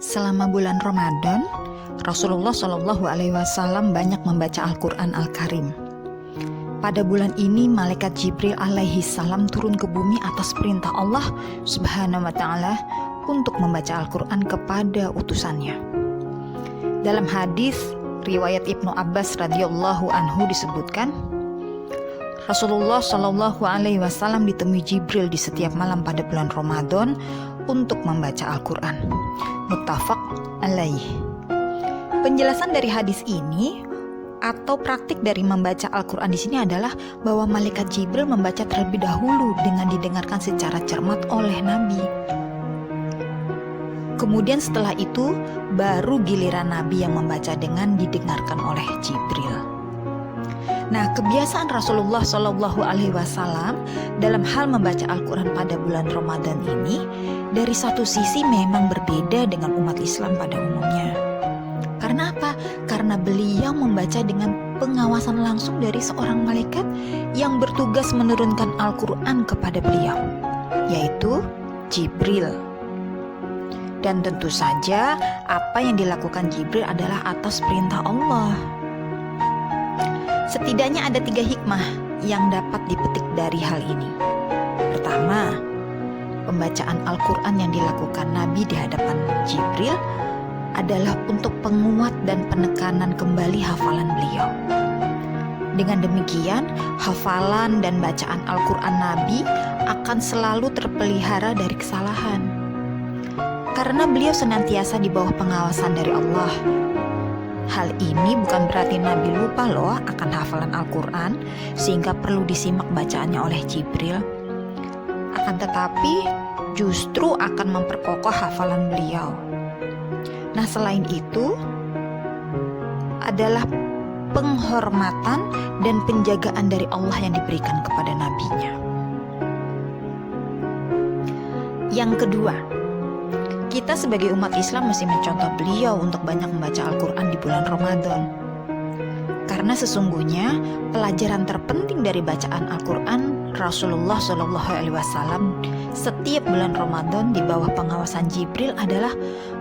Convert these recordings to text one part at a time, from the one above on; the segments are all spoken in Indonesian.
Selama bulan Ramadan, Rasulullah SAW banyak membaca Al-Quran Al-Karim. Pada bulan ini, malaikat Jibril alaihi salam turun ke bumi atas perintah Allah Subhanahu wa Ta'ala untuk membaca Al-Quran kepada utusannya. Dalam hadis riwayat Ibnu Abbas radhiyallahu anhu disebutkan, Rasulullah SAW ditemui Jibril di setiap malam pada bulan Ramadan untuk membaca Al-Quran. Muttafaq alaih. Penjelasan dari hadis ini atau praktik dari membaca Al-Quran di sini adalah bahwa malaikat Jibril membaca terlebih dahulu dengan didengarkan secara cermat oleh Nabi. Kemudian setelah itu baru giliran Nabi yang membaca dengan didengarkan oleh Jibril. Nah, kebiasaan Rasulullah SAW dalam hal membaca Al-Quran pada bulan Ramadan ini dari satu sisi memang berbeda dengan umat Islam pada umumnya. Karena apa? Karena beliau membaca dengan pengawasan langsung dari seorang malaikat yang bertugas menurunkan Al-Quran kepada beliau, yaitu Jibril. Dan tentu saja apa yang dilakukan Jibril adalah atas perintah Allah. Setidaknya ada 3 hikmah yang dapat dipetik dari hal ini. Pertama, pembacaan Al-Quran yang dilakukan Nabi di hadapan Jibril adalah untuk penguat dan penekanan kembali hafalan beliau. Dengan demikian, hafalan dan bacaan Al-Quran Nabi akan selalu terpelihara dari kesalahan. Karena beliau senantiasa di bawah pengawasan dari Allah. Hal ini bukan berarti Nabi lupa loh akan hafalan Al-Quran sehingga perlu disimak bacaannya oleh Jibril. Akan tetapi justru akan memperkokoh hafalan beliau. Nah, selain itu adalah penghormatan dan penjagaan dari Allah yang diberikan kepada nabinya. Yang kedua, kita sebagai umat Islam mesti mencontoh beliau untuk banyak membaca Al-Quran di bulan Ramadan. Karena sesungguhnya pelajaran terpenting dari bacaan Al-Quran Rasulullah SAW setiap bulan Ramadan di bawah pengawasan Jibril adalah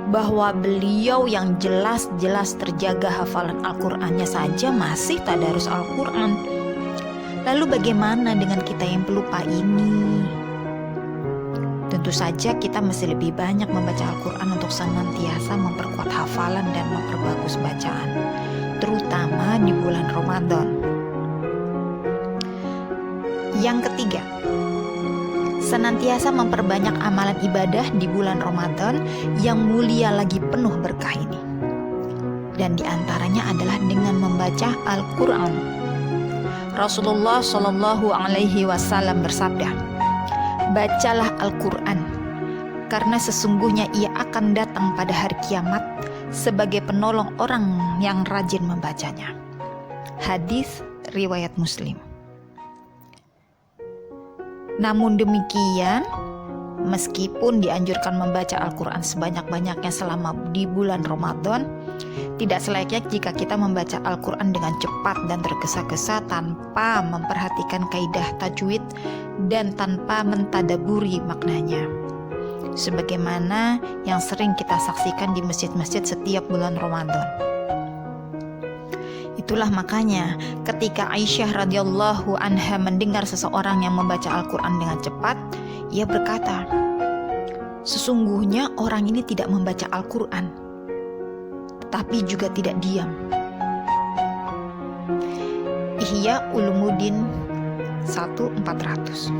bahwa beliau yang jelas-jelas terjaga hafalan Al-Qurannya saja masih tadarus Al-Quran. Lalu bagaimana dengan kita yang pelupa ini? Tentu saja kita mesti lebih banyak membaca Al-Quran untuk senantiasa memperkuat hafalan dan memperbagus bacaan, terutama di bulan Ramadan. Yang ketiga, senantiasa memperbanyak amalan ibadah di bulan Ramadan yang mulia lagi penuh berkah ini. Dan diantaranya adalah dengan membaca Al-Quran. Rasulullah SAW bersabda, "Bacalah Al-Quran, karena sesungguhnya ia akan datang pada hari kiamat sebagai penolong orang yang rajin membacanya." Hadis riwayat Muslim. Namun demikian, meskipun dianjurkan membaca Al-Quran sebanyak-banyaknya selama di bulan Ramadan, tidak selayaknya jika kita membaca Al-Quran dengan cepat dan tergesa-gesa tanpa memperhatikan kaidah tajwid dan tanpa mentadaburi maknanya. Sebagaimana yang sering kita saksikan di masjid-masjid setiap bulan Ramadan. Itulah makanya ketika Aisyah radhiyallahu anha mendengar seseorang yang membaca Al-Quran dengan cepat, ia berkata, "Sesungguhnya orang ini tidak membaca Al-Quran, tetapi juga tidak diam." Ihya Ulumuddin 1400.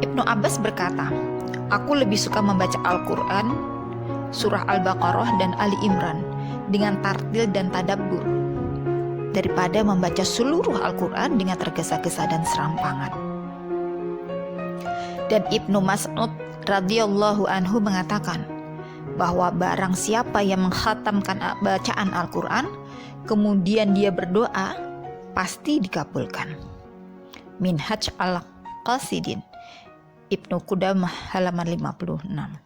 Ibnu Abbas berkata, "Aku lebih suka membaca Al-Quran, surah Al-Baqarah dan Ali Imran dengan tartil dan tadabbur daripada membaca seluruh Al-Quran dengan tergesa-gesa dan serampangan." Dan Ibnu Mas'ud radhiyallahu anhu mengatakan bahwa barang siapa yang mengkhatamkan bacaan Al-Quran kemudian dia berdoa, pasti dikabulkan. Minhaj al-Qasidin, Ibnu Qudamah halaman 56.